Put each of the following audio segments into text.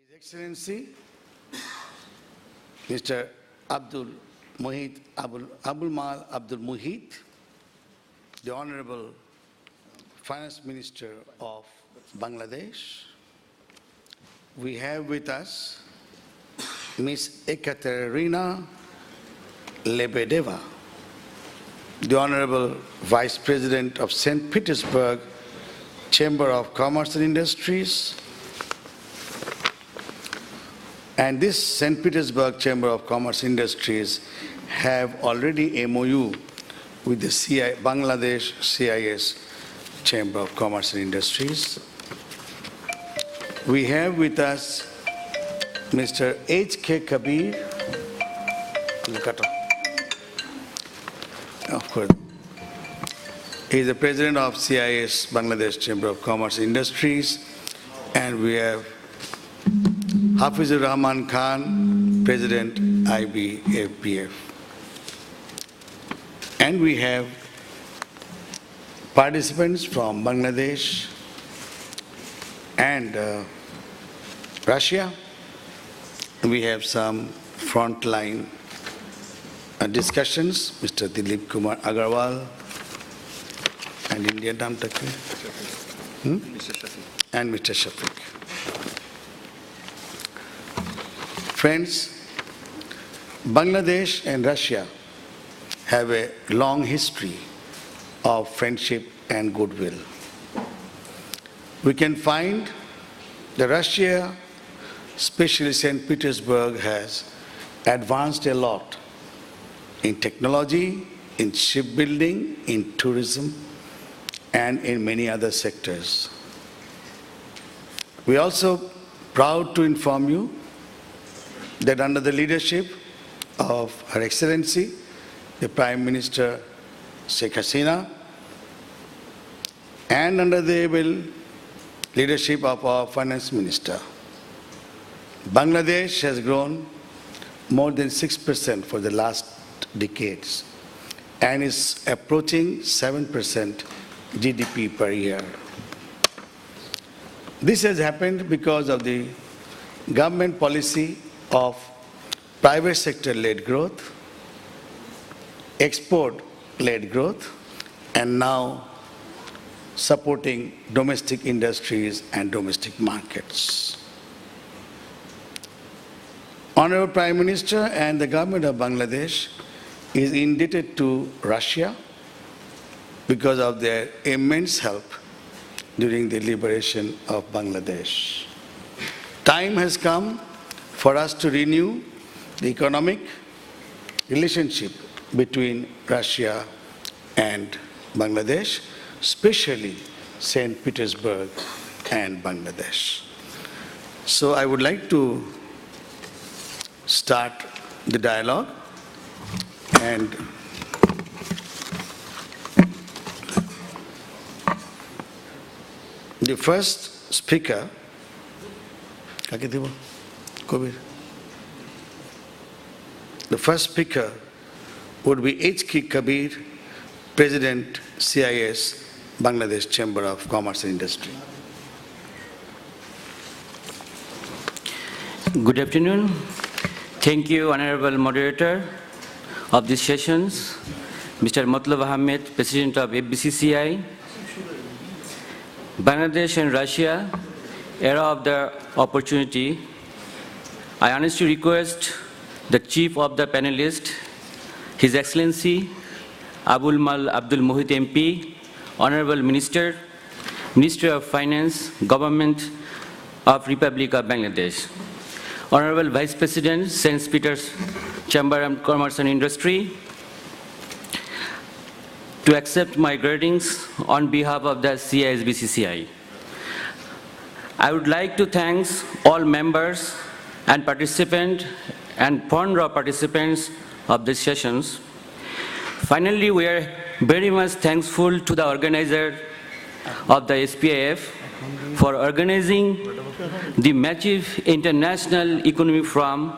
His Excellency, Mr. Abdul Muhit, Abul Mal Abdul Muhit, the Honorable Finance Minister of Bangladesh. We have with us Ms. Ekaterina Lebedeva, the Honorable Vice President of St. Petersburg Chamber of Commerce and Industries. And this St. Petersburg Chamber of Commerce and Industries have already MOU with the Bangladesh CIS Chamber of Commerce and Industries. We have with us Mr. H.K. Kabir, of course. He is the President of CIS Bangladesh Chamber of Commerce and Industries, and we have Hafizur Rahman Khan, President IBFBF. And we have participants from Bangladesh and Russia. We have some frontline discussions, Mr. Dilip Kumar Agarwal and Indian Namtaki, and Mr. Shafiq. Friends, Bangladesh and Russia have a long history of friendship and goodwill. We can find that Russia, especially St. Petersburg, has advanced a lot in technology, in shipbuilding, in tourism, and in many other sectors. We are also proud to inform you that under the leadership of Her Excellency, the Prime Minister Sheikh Hasina, and under the able leadership of our Finance Minister, Bangladesh has grown more than 6% for the last decades and is approaching 7% GDP per year. This has happened because of the government policy of private sector-led growth, export-led growth, and now supporting domestic industries and domestic markets. Honorable Prime Minister and the government of Bangladesh is indebted to Russia because of their immense help during the liberation of Bangladesh. Time has come for us to renew the economic relationship between Russia and Bangladesh, especially St. Petersburg and Bangladesh. So I would like to start the dialogue, and the first speaker, would be H.K. Kabir, President CIS Bangladesh Chamber of Commerce and Industry. Good afternoon. Thank you, Honorable Moderator of these sessions, Mr. Matlab Ahmed, President of CIS-BCCI. Bangladesh and Russia, era of the opportunity. I honestly request the Chief of the panelists, His Excellency Abul Mal Abdul Muhit MP, Honorable Minister, Minister of Finance, Government of Republic of Bangladesh, Honorable Vice President, St. Peter's Chamber of Commerce and Industry, to accept my greetings on behalf of the CIS-BCCI. I would like to thank all members and participants and fond of participants of these sessions. Finally, we are very much thankful to the organizer of the SPIF for organizing the massive international economic forum.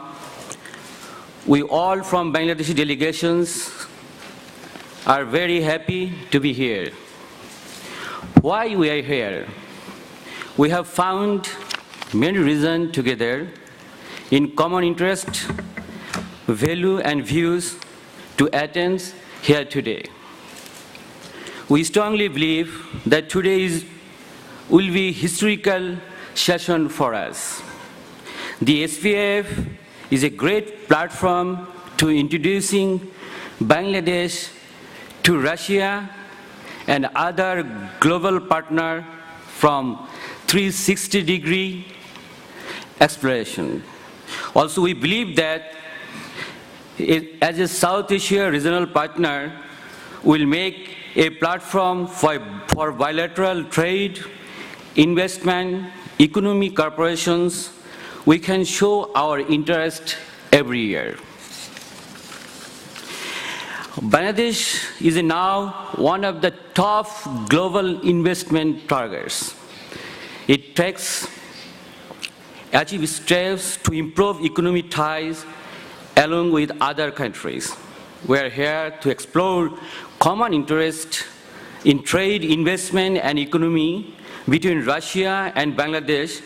We all from Bangladeshi delegations are very happy to be here. Why we are here? We have found many reasons together in common interest, value, and views to attend here today. We strongly believe that today will be a historical session for us. The SPF is a great platform to introducing Bangladesh to Russia and other global partners from 360-degree exploration. Also, we believe that as a South Asia regional partner, will make a platform for bilateral trade, investment, economic corporations. We can show our interest every year. Bangladesh is now one of the top global investment targets. It takes achieve steps to improve economic ties along with other countries. We are here to explore common interest in trade, investment, and economy between Russia and Bangladesh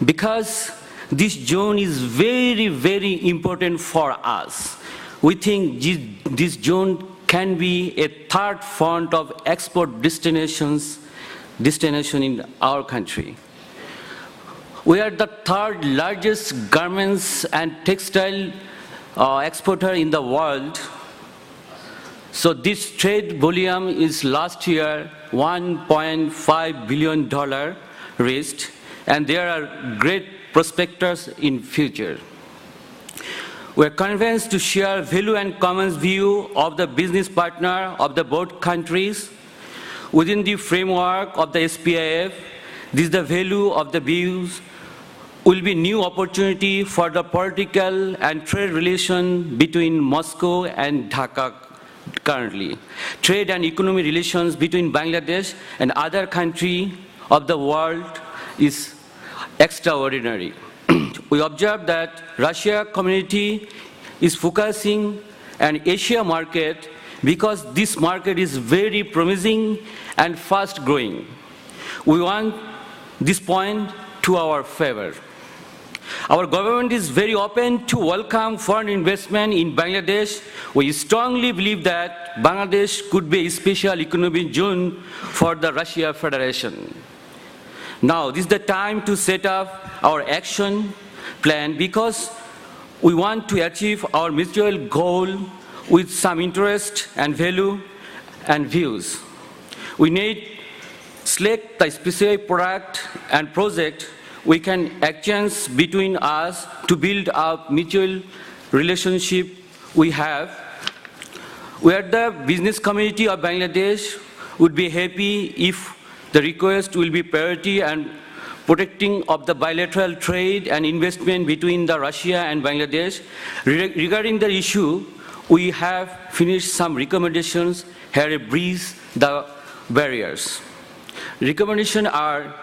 because this zone is very, very important for us. We think this zone can be a third front of export destination in our country. We are the third largest garments and textile exporter in the world. So this trade volume is last year $1.5 billion raised, and there are great prospects in future. We are convinced to share value and common view of the business partner of the both countries within the framework of the SPIF. This is the value of the views will be new opportunity for the political and trade relation between Moscow and Dhaka currently. Trade and economic relations between Bangladesh and other countries of the world is extraordinary. We observe that Russia community is focusing on Asia market because this market is very promising and fast growing. We want this point to our favor. Our government is very open to welcome foreign investment in Bangladesh. We strongly believe that Bangladesh could be a special economic zone for the Russia Federation. Now, this is the time to set up our action plan because we want to achieve our mutual goal with some interest and value and views. We need to select the specific product and project we can exchange between us to build up mutual relationship we have. Where the business community of Bangladesh would be happy if the request will be priority and protecting of the bilateral trade and investment between the Russia and Bangladesh. Regarding the issue, we have finished some recommendations. Here a brief the barriers. Recommendations are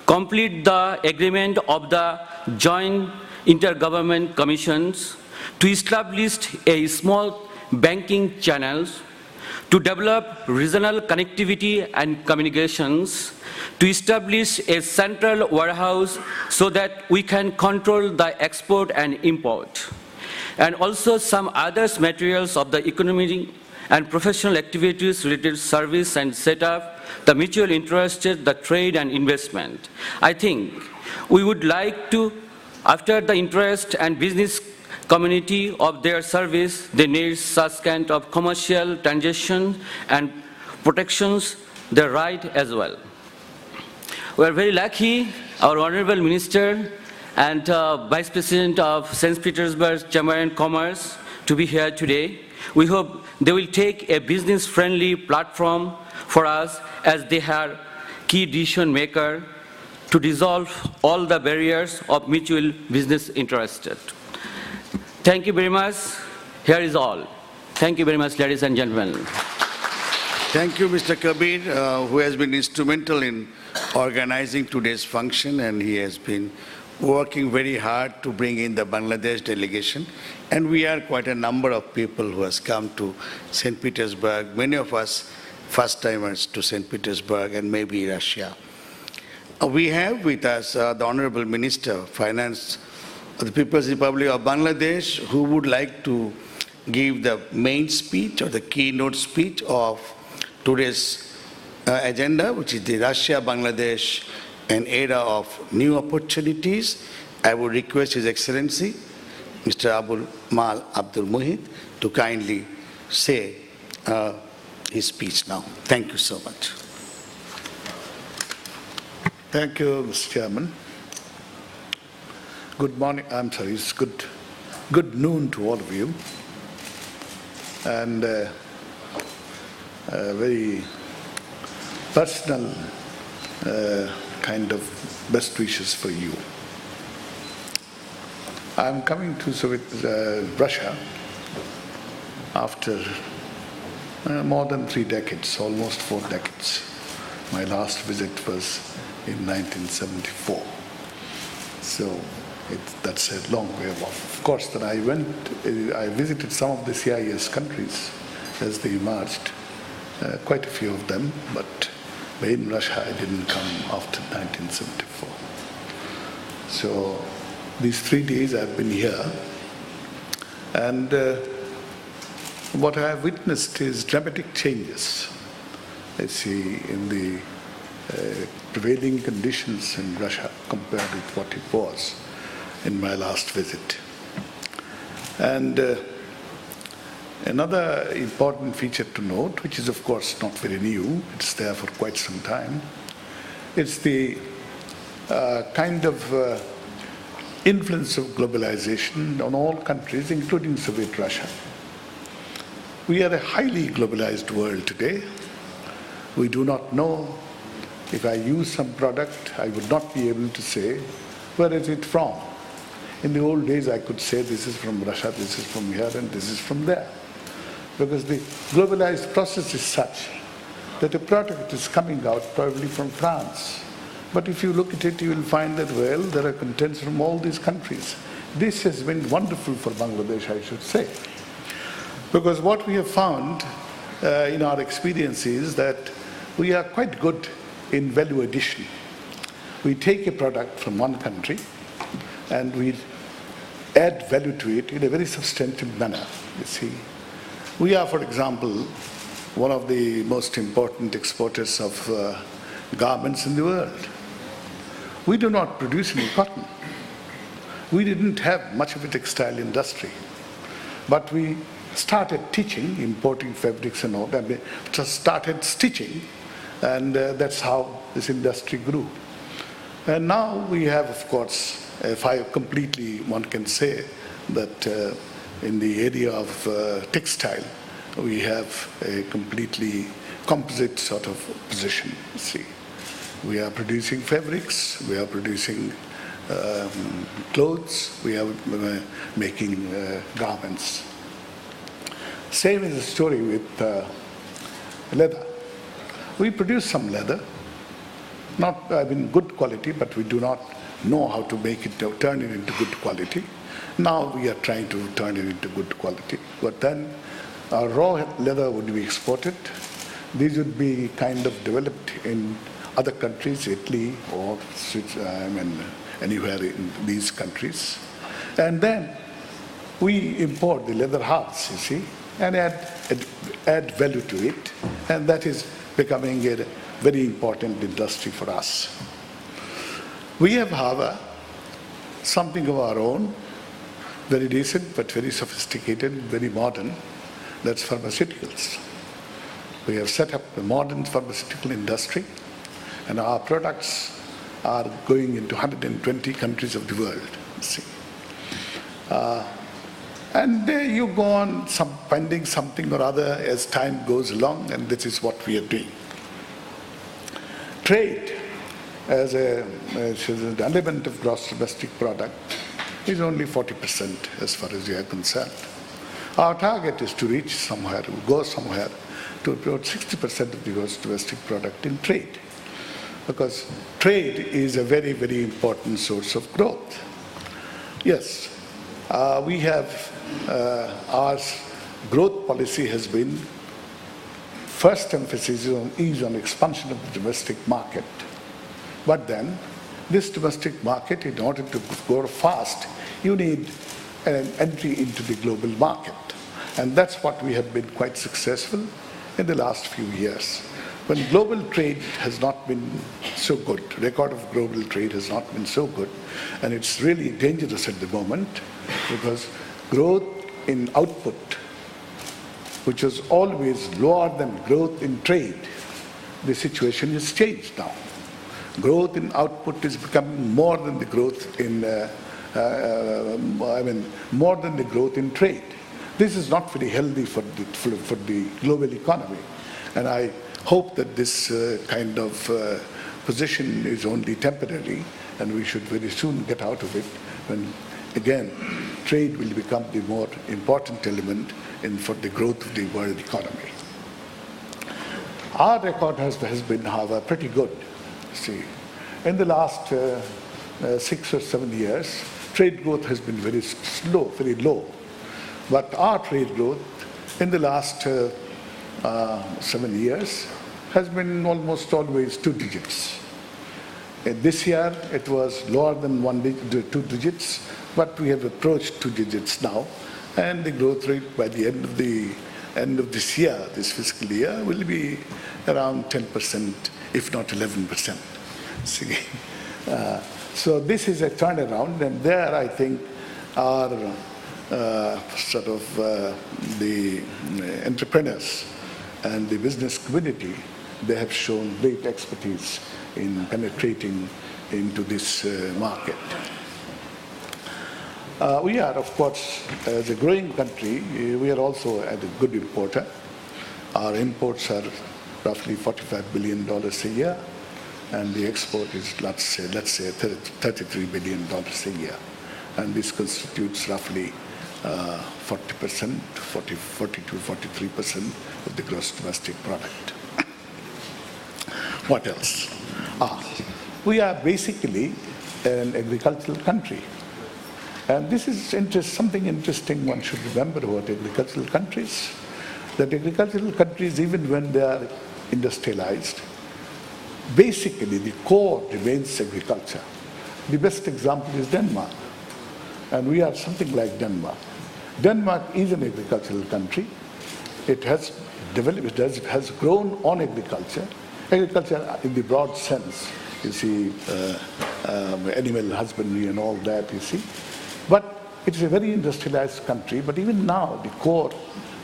complete the agreement of the joint intergovernment commissions to establish a small banking channels, to develop regional connectivity and communications, to establish a central warehouse so that we can control the export and import, and also some other materials of the economic and professional activities related service and set up the mutual interested, the trade and investment. I think we would like to, after the interest and business community of their service, they need such kind of commercial transaction and protections, their right as well. We are very lucky, our Honorable Minister and Vice President of St. Petersburg Chamber and Commerce to be here today. We hope they will take a business-friendly platform for us as they are key decision maker to dissolve all the barriers of mutual business interest. Thank you very much. Here is all. Thank you very much, ladies and gentlemen. Thank you, Mr. Kabir, who has been instrumental in organizing today's function, and he has been working very hard to bring in the Bangladesh delegation. And we are quite a number of people who has come to St. Petersburg, many of us first-timers to St. Petersburg and maybe Russia. We have with us the Honorable Minister of Finance of the People's Republic of Bangladesh, who would like to give the main speech or the keynote speech of today's agenda, which is the Russia-Bangladesh, an era of new opportunities. I would request His Excellency, Mr. Abul Mal Abdul Muhid, to kindly say his speech now. Thank you so much. Thank you, Mr. Chairman. Good morning. I'm sorry, it's good noon to all of you. And a very personal kind of best wishes for you. I'm coming to Russia after more than 3 decades, almost 4 decades. My last visit was in 1974. So that's a long way off. Of course, then I visited some of the CIS countries as they emerged, quite a few of them, but in Russia I didn't come after 1974. So these 3 days I've been here, and what I have witnessed is dramatic changes, I see, in the prevailing conditions in Russia compared with what it was in my last visit. And another important feature to note, which is of course not very new, it's there for quite some time, it's the kind of influence of globalization on all countries, including Soviet Russia. We are a highly globalized world today. We do not know. If I use some product, I would not be able to say, where is it from? In the old days, I could say, this is from Russia, this is from here, and this is from there. Because the globalized process is such that a product is coming out probably from France. But if you look at it, you will find that, well, there are contents from all these countries. This has been wonderful for Bangladesh, I should say. Because what we have found in our experience is that we are quite good in value addition. We take a product from one country and we add value to it in a very substantive manner, you see. We are, for example, one of the most important exporters of garments in the world. We do not produce any cotton. We didn't have much of a textile industry. But we started teaching, importing fabrics and all that. We just started stitching, and that's how this industry grew. And now we have, of course, completely, one can say that in the area of textile, we have a completely composite sort of position, you see. We are producing fabrics, we are producing clothes, we are making garments. Same is the story with leather. We produce some leather, not good quality, but we do not know how to make it, turn it into good quality. Now we are trying to turn it into good quality. But then our raw leather would be exported. These would be kind of developed in other countries, Italy or anywhere in these countries. And then we import the leather halves, you see, and add value to it. And that is becoming a very important industry for us. We have, however, something of our own, very decent but very sophisticated, very modern. That's pharmaceuticals. We have set up a modern pharmaceutical industry, and our products are going into 120 countries of the world. See. And you go on finding something or other as time goes along, and this is what we are doing. Trade, as an element of gross domestic product, is only 40% as far as we are concerned. Our target is to reach somewhere, go somewhere, to about 60% of the gross domestic product in trade. Because trade is a very, very important source of growth. Yes, we have, our growth policy has been, first emphasis is on expansion of the domestic market. But then, this domestic market, in order to grow fast, you need an entry into the global market. And that's what we have been quite successful in the last few years. When global trade has not been so good, record of global trade has not been so good, and it's really dangerous at the moment because growth in output, which was always lower than growth in trade, the situation has changed now. Growth in output is becoming more than the growth in, more than the growth in trade. This is not very healthy for the global economy, and I hope that this kind of position is only temporary, and we should very soon get out of it when, again, trade will become the more important element for the growth of the world economy. Our record has been, however, pretty good. See, in the last 6 or 7 years, trade growth has been very slow, very low. But our trade growth in the last 7 years has been almost always 2 digits. This year it was lower than 2 digits, but we have approached 2 digits now, and the growth rate by the end of this year, this fiscal year, will be around 10%, if not 11%. See, so this is a turnaround, and there I think our the entrepreneurs and the business community, they have shown great expertise in penetrating into this market. We are, of course, as a growing country, we are also a good importer. Our imports are roughly $45 billion a year, and the export is, let's say $33 billion a year. And this constitutes roughly 40%, 40 to 43% of the gross domestic product. What else? We are basically an agricultural country. And this is something interesting one should remember about agricultural countries, that agricultural countries, even when they are industrialized, basically the core remains agriculture. The best example is Denmark. And we are something like Denmark. Denmark is an agricultural country. It has developed, it has grown on agriculture. Agriculture in the broad sense, you see, animal husbandry and all that, you see. But it's a very industrialized country, but even now the core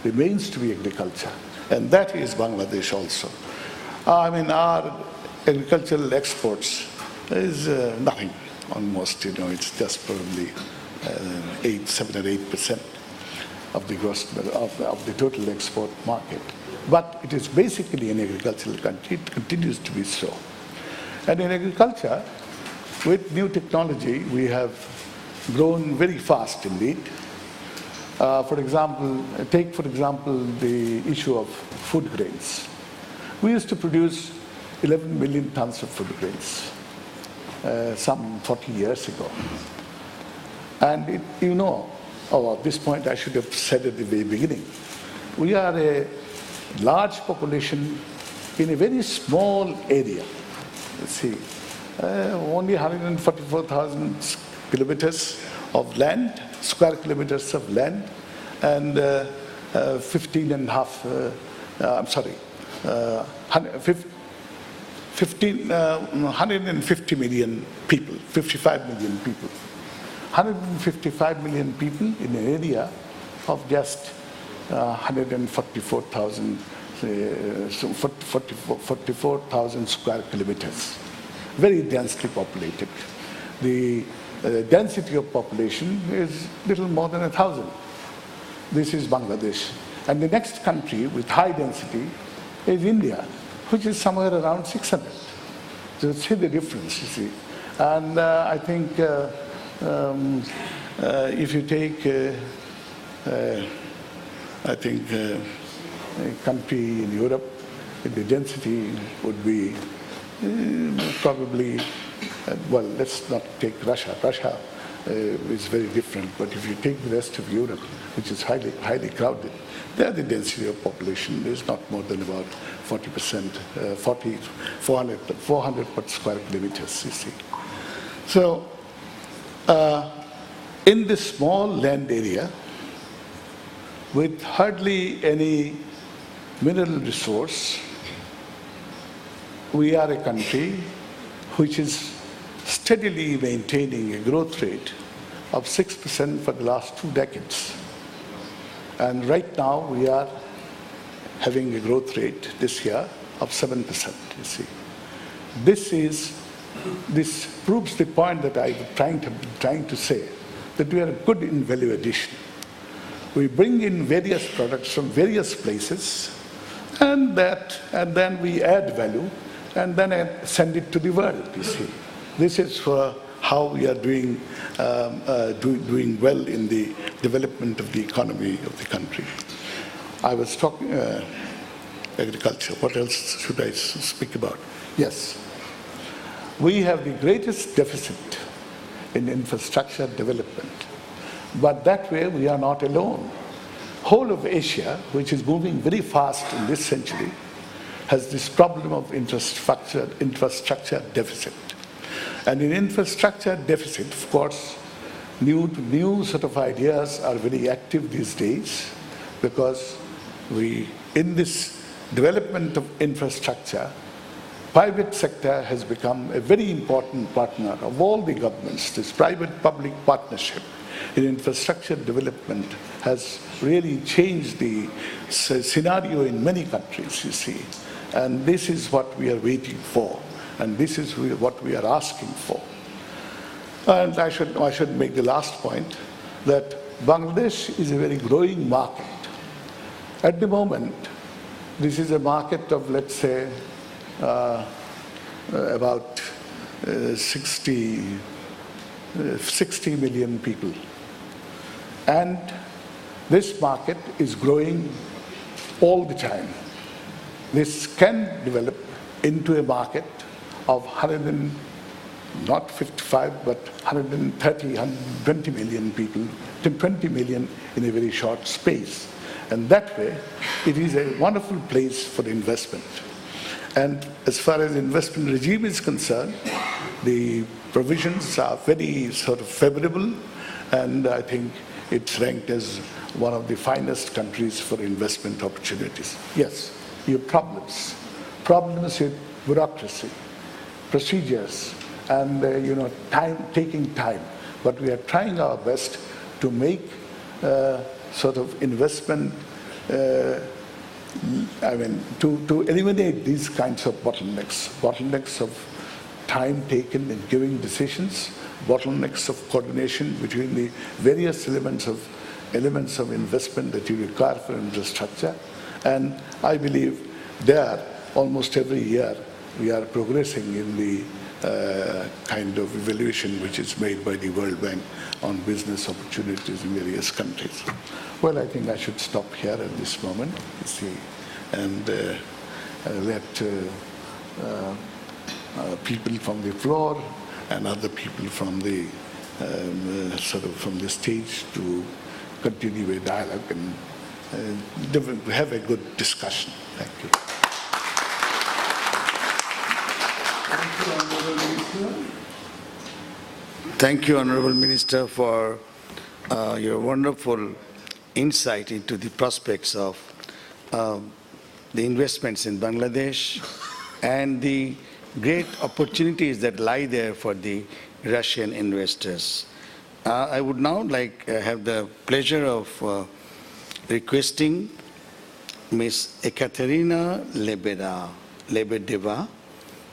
remains to be agriculture. And that is Bangladesh also. Our agricultural exports is nothing, almost, it's just probably 7 or 8% of the gross of the total export market. But it is basically an agricultural country. It continues to be so. And in agriculture, with new technology, we have grown very fast indeed. For example, take the issue of food grains. We used to produce 11 million tons of food grains some 40 years ago. And at this point I should have said at the very beginning, we are a large population in a very small area. Let's see, only 144,000 kilometers of land, square kilometers of land, and 150 million people, 55 million people. 155 million people in an area of just 44,000 square kilometers. Very densely populated. The density of population is little more than 1,000. This is Bangladesh. And the next country with high density is India, which is somewhere around 600. So see the difference, you see. And I think if you take, a country in Europe, the density would be probably, well, let's not take Russia. Russia is very different. But if you take the rest of Europe, which is highly crowded, there the density of population is not more than about 40%, 400 per square kilometers, you see. So in this small land area, with hardly any mineral resource, we are a country which is steadily maintaining a growth rate of 6% for the last 2 decades. And right now we are having a growth rate this year of 7%, you see. This proves the point that I'm trying to say, that we are good in value addition. We bring in various products from various places, and then we add value, and then send it to the world, you see. This is for how we are doing well in the development of the economy of the country. I was talking agriculture. What else should I speak about? Yes. We have the greatest deficit in infrastructure development. But that way we are not alone. Whole of Asia, which is moving very fast in this century, has this problem of infrastructure deficit. And in infrastructure deficit, of course, new sort of ideas are very active these days, because in this development of infrastructure, private sector has become a very important partner of all the governments. This private-public partnership in infrastructure development has really changed the scenario in many countries, you see. And this is what we are waiting for, and this is what we are asking for. And I should make the last point, that Bangladesh is a very growing market. At the moment, this is a market of, let's say, about 60 million people. And this market is growing all the time. This can develop into a market of not 55, but 130, 120 million people, to 20 million in a very short space. And that way, it is a wonderful place for investment. And as far as investment regime is concerned, the provisions are very sort of favorable, and I think it's ranked as one of the finest countries for investment opportunities. Yes, you have problems with bureaucracy, procedures, and taking time. But we are trying our best to make sort of investment, to eliminate these kinds of bottlenecks of time taken in giving decisions, bottlenecks of coordination between the various elements of investment that you require for infrastructure. And I believe there, almost every year, we are progressing in the kind of evaluation which is made by the World Bank on business opportunities in various countries. Well, I think I should stop here at this moment, you see, and let people from the floor and other people from the from the stage to continue a dialogue and have a good discussion. Thank you. Thank you, Honorable Minister, for your wonderful insight into the prospects of the investments in Bangladesh and the great opportunities that lie there for the Russian investors. I would now have the pleasure of requesting Ms. Ekaterina Lebedeva,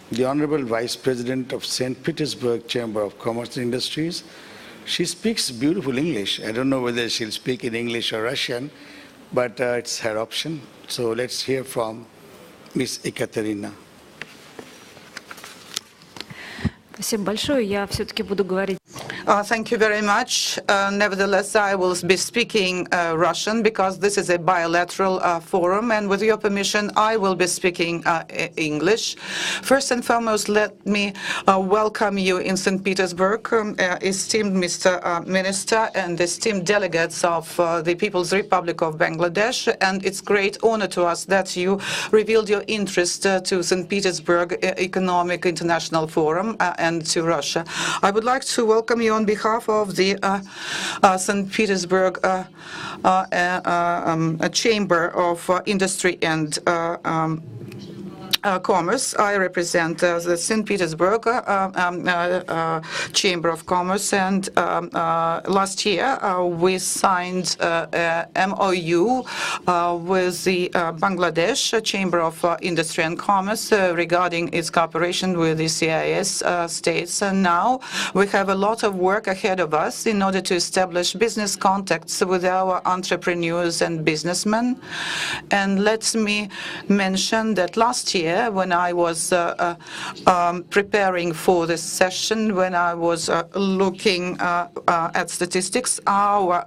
the Honorable Vice President of St. Petersburg Chamber of Commerce and Industries. She speaks beautiful English. I don't know whether she'll speak in English or Russian, but it's her option. So let's hear from Ms. Ekaterina. Спасибо большое. Я все-таки буду говорить. Thank you very much. Nevertheless, I will be speaking Russian because this is a bilateral forum, and with your permission, I will be speaking English. First and foremost, let me welcome you in St. Petersburg, esteemed Mr. Minister and esteemed delegates of the People's Republic of Bangladesh, and it's great honor to us that you revealed your interest to St. Petersburg Economic International Forum and to Russia. I would like to welcome you on behalf of the St. Petersburg Chamber of Industry and Commerce. I represent the St. Petersburg Chamber of Commerce, and last year we signed MOU with the Bangladesh Chamber of Industry and Commerce regarding its cooperation with the CIS states. And now we have a lot of work ahead of us in order to establish business contacts with our entrepreneurs and businessmen. And let me mention that last year, when I was preparing for this session, when I was looking at statistics, our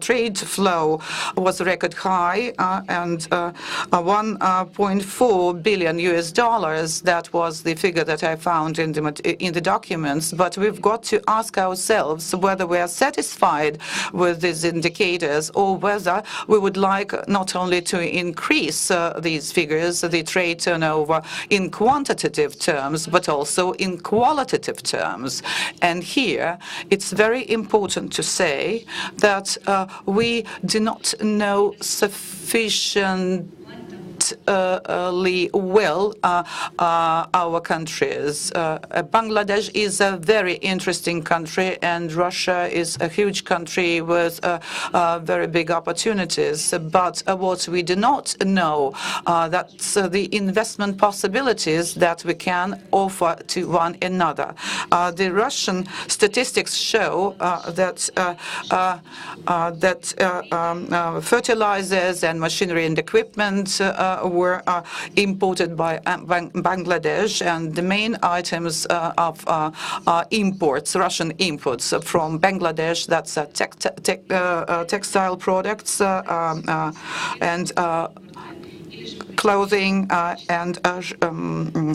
trade flow was record high and $1.4 billion. That was the figure that I found in the documents. But we've got to ask ourselves whether we are satisfied with these indicators or whether we would like not only to increase these figures, the trade turnover, in quantitative terms, but also in qualitative terms. And here, it's very important to say that we do not know sufficient well our countries. Bangladesh is a very interesting country, and Russia is a huge country with very big opportunities. But what we do not know, that's the investment possibilities that we can offer to one another. The Russian statistics show that fertilizers and machinery and equipment were imported by Bangladesh, and the main items of imports, Russian imports from Bangladesh, that's textile products and clothing and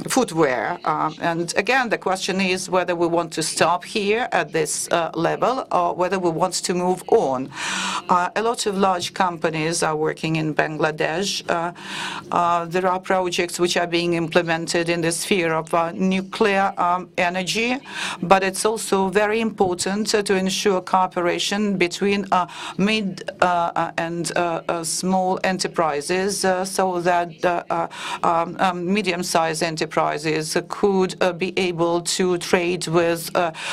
footwear. And again, the question is whether we want to stop here at this level or whether we want to move on. A lot of large companies are working in Bangladesh. There are projects which are being implemented in the sphere of nuclear energy, but it's also very important to ensure cooperation between mid and small enterprises so that medium-sized enterprises could be able to trade with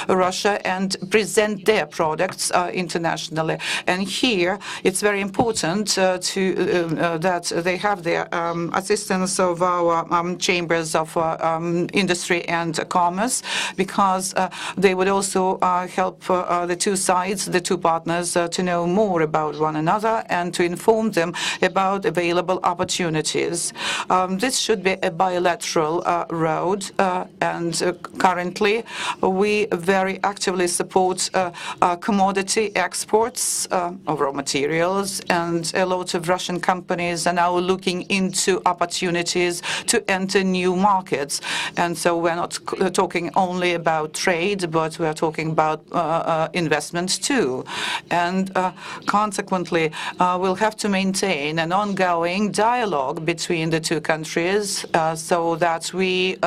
Russia and present their products internationally. And here, it's very important that they have the assistance of our chambers of industry and commerce, because they would also help the two sides, the two partners, to know more about one another and to inform them about available opportunities. This should be a bilateral road, and currently we very actively support commodity exports of raw materials, and a lot of Russian companies are now looking into opportunities to enter new markets. And so we're not talking only about trade, but we're talking about investment too. And consequently, we'll have to maintain an ongoing dialogue between the two countries so that we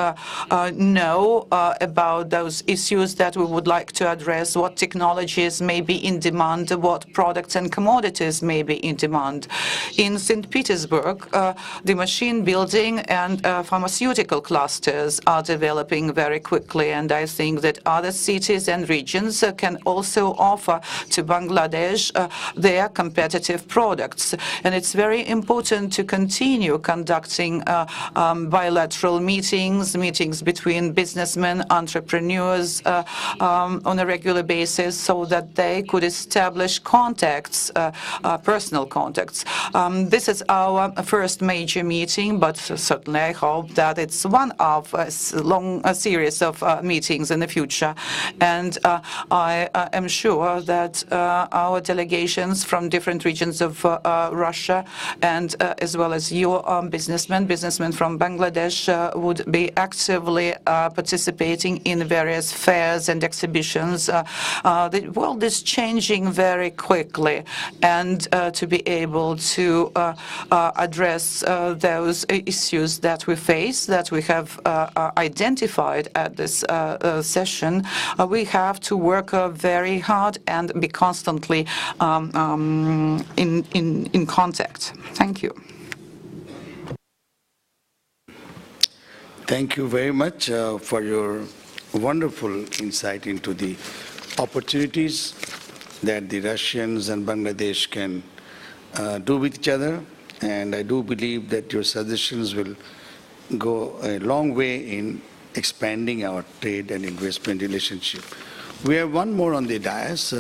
know about those issues that we would like to address, what technologies may be in demand, what products and commodities may be in demand. In St. Petersburg, the machine building and pharmaceutical clusters are developing very quickly, and I think that other cities and regions can also offer to Bangladesh their competitive products. And it's very important to continue conducting bilateral meetings between businessmen, entrepreneurs on a regular basis so that they could establish contacts, personal contacts. This is our first major meeting, but certainly I hope that it's one of a long series of meetings in the future. And I am sure that our delegations from different regions of Russia and as well as your businessmen from Bangladesh would be actively participating in various fairs and exhibitions. The world is changing very quickly, and to be able to address those issues that we face, that we have identified at this session, we have to work very hard and be constantly in contact. Thank you. Thank you very much for your wonderful insight into the opportunities that the Russians and Bangladesh can do with each other. And I do believe that your suggestions will go a long way in expanding our trade and investment relationship. We have one more on the dais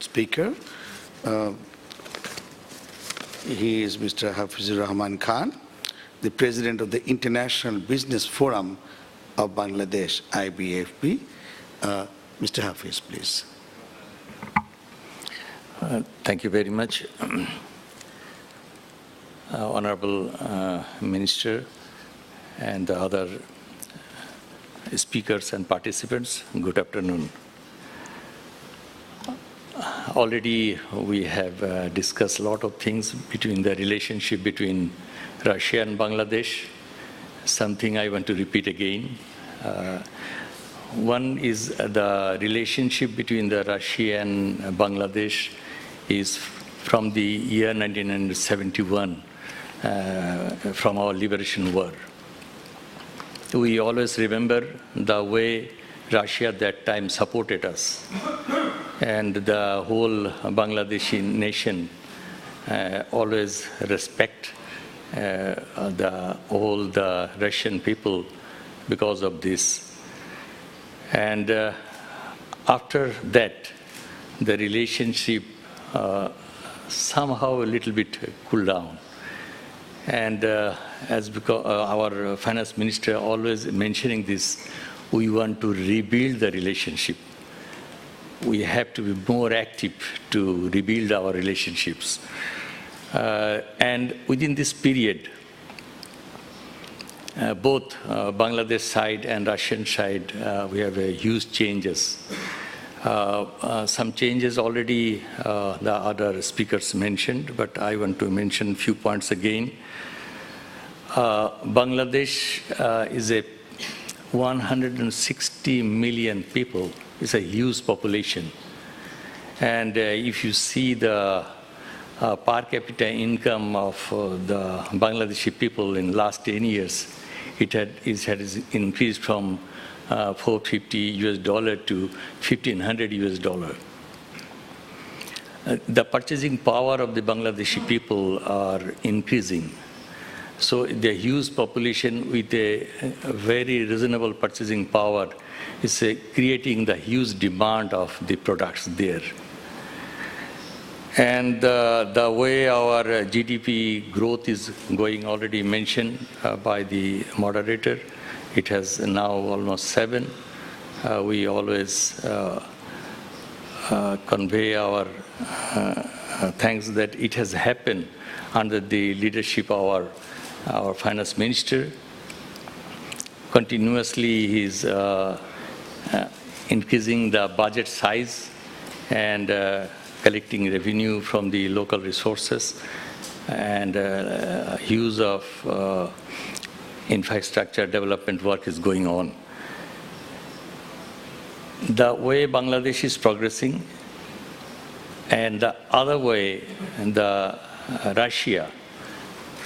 speaker. He is Mr. Hafizur Rahman Khan, the President of the International Business Forum of Bangladesh, IBFB. Mr. Hafiz, please. Thank you very much. Honorable Minister and the other speakers and participants, good afternoon. Already we have discussed a lot of things between the relationship between Russia and Bangladesh. Something I want to repeat again. One is the relationship between the Russia and Bangladesh is from the year 1971, from our liberation war. We always remember the way Russia at that time supported us, and the whole Bangladeshi nation always respect all the Russian people because of this. And after that, the relationship somehow a little bit cooled down. And as because our finance minister always mentioning this, we want to rebuild the relationship. We have to be more active to rebuild our relationships. And within this period, both Bangladesh side and Russian side, we have huge changes. Some changes already the other speakers mentioned, but I want to mention a few points again. Bangladesh is a 160 million people. It's a huge population. And if you see the per capita income of the Bangladeshi people in the last 10 years, it has increased from $450 to $1,500. The purchasing power of the Bangladeshi people are increasing. So the huge population with a very reasonable purchasing power is creating the huge demand of the products there. And the way our GDP growth is going, already mentioned by the moderator, it has now almost 7. We always convey our thanks that it has happened under the leadership of our finance minister. Continuously, he's increasing the budget size and collecting revenue from the local resources, and use of infrastructure development work is going on. The way Bangladesh is progressing, and the other way, Russia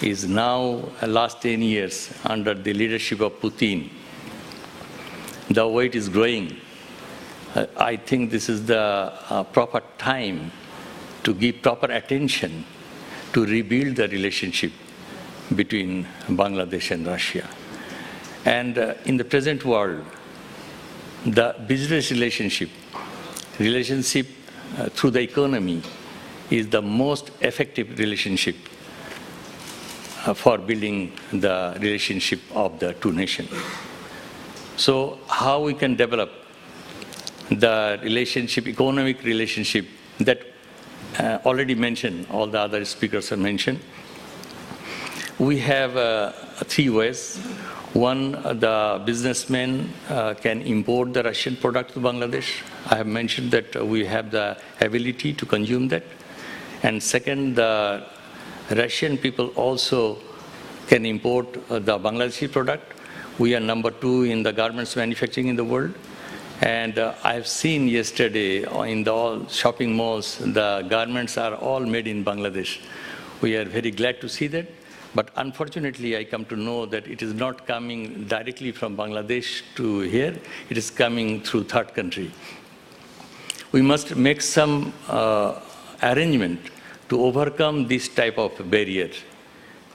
is now, last 10 years, under the leadership of Putin, the way it is growing, I think this is the proper time to give proper attention to rebuild the relationship between Bangladesh and Russia. And in the present world, the business relationship through the economy is the most effective relationship for building the relationship of the two nations. So how we can develop the relationship, economic relationship that already mentioned, all the other speakers have mentioned. We have 3 ways. One, the businessmen can import the Russian product to Bangladesh. I have mentioned that we have the ability to consume that. And second, the Russian people also can import the Bangladeshi product. We are number 2 in the garments manufacturing in the world. And I've seen yesterday in the all shopping malls, the garments are all made in Bangladesh. We are very glad to see that. But unfortunately, I come to know that it is not coming directly from Bangladesh to here. It is coming through third country. We must make some arrangement to overcome this type of barrier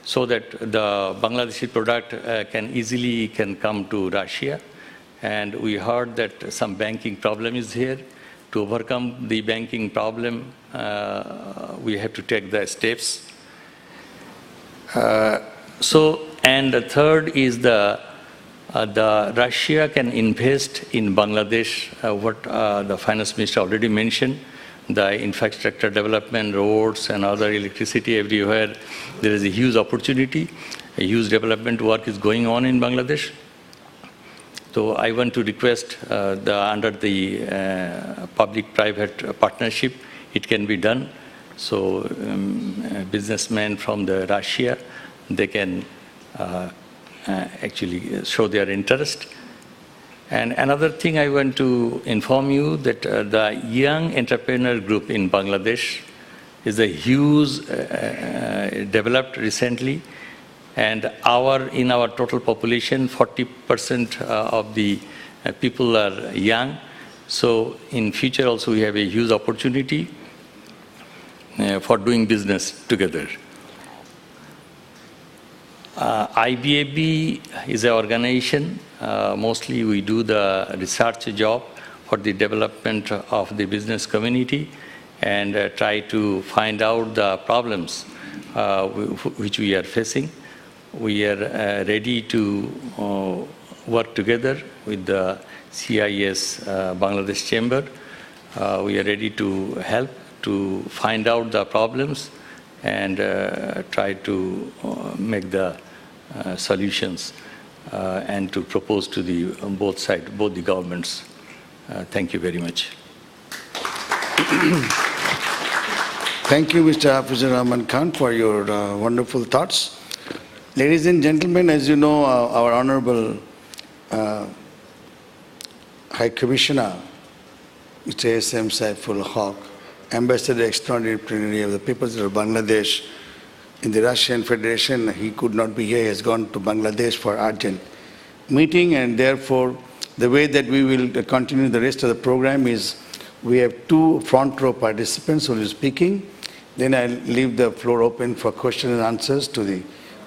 so that the Bangladeshi product can easily come to Russia. And we heard that some banking problem is here. To overcome the banking problem, we have to take the steps. And the third is the Russia can invest in Bangladesh, what the finance minister already mentioned, the infrastructure development, roads and other electricity everywhere. There is a huge opportunity, a huge development work is going on in Bangladesh. So I want to request under the public-private partnership, it can be done. So businessmen from the Russia, they can actually show their interest. And another thing I want to inform you that the young entrepreneur group in Bangladesh is a huge, developed recently. And in our total population, 40% of the people are young. So in future also we have a huge opportunity for doing business together. IBAB is an organization. Mostly we do the research job for the development of the business community and try to find out the problems which we are facing. We are ready to work together with the CIS Bangladesh Chamber. We are ready to help to find out the problems and try to make the solutions and to propose to the both sides, both the governments. Thank you very much. Thank you, Mr. Hafizur Rahman Khan, for your wonderful thoughts. Ladies and gentlemen, as you know, our Honorable High Commissioner, Mr. S.M. Saiful Haq, Ambassador Extraordinary of the Peoples of Bangladesh in the Russian Federation, he could not be here. He has gone to Bangladesh for urgent meeting, and therefore the way that we will continue the rest of the program is we have 2 front row participants who will be speaking. Then I'll leave the floor open for questions and answers to the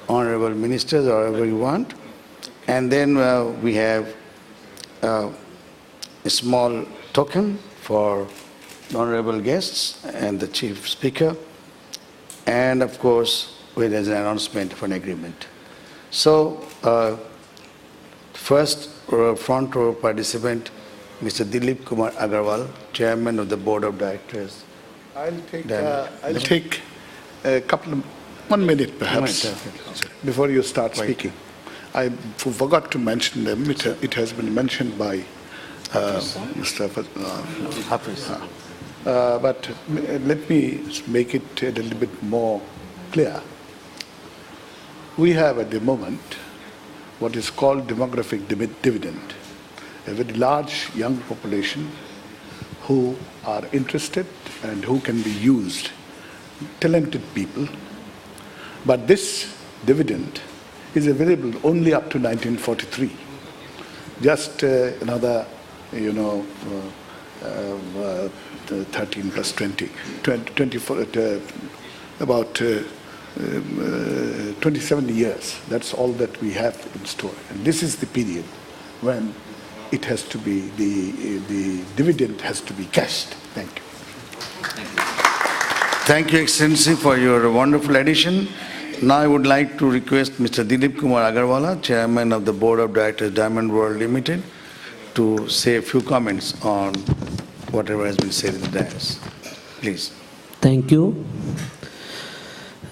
honorable ministers or whoever you want. And then we have a small token for the honorable guests and the chief speaker. And of course, there's an announcement for an agreement. So, first front row participant, Mr. Dilip Kumar Agarwal, Chairman of the Board of Directors. I'll take a couple of 1 minute perhaps before you start speaking. I forgot to mention them. It has been mentioned by Mr. Hafiz. But let me make it a little bit more clear. We have at the moment what is called demographic dividend, a very large young population who are interested and who can be used, talented people. But this dividend is available only up to 1943. Just another, 13 plus 20, 24, about 27 years. That's all that we have in store. And this is the period when it has to be, the dividend has to be cashed. Thank you. Thank you, Excellency, for your wonderful addition. Now I would like to request Mr. Dilip Kumar Agarwala, Chairman of the Board of Directors, Diamond World Limited, to say a few comments on whatever has been said in the dais. Please. Thank you.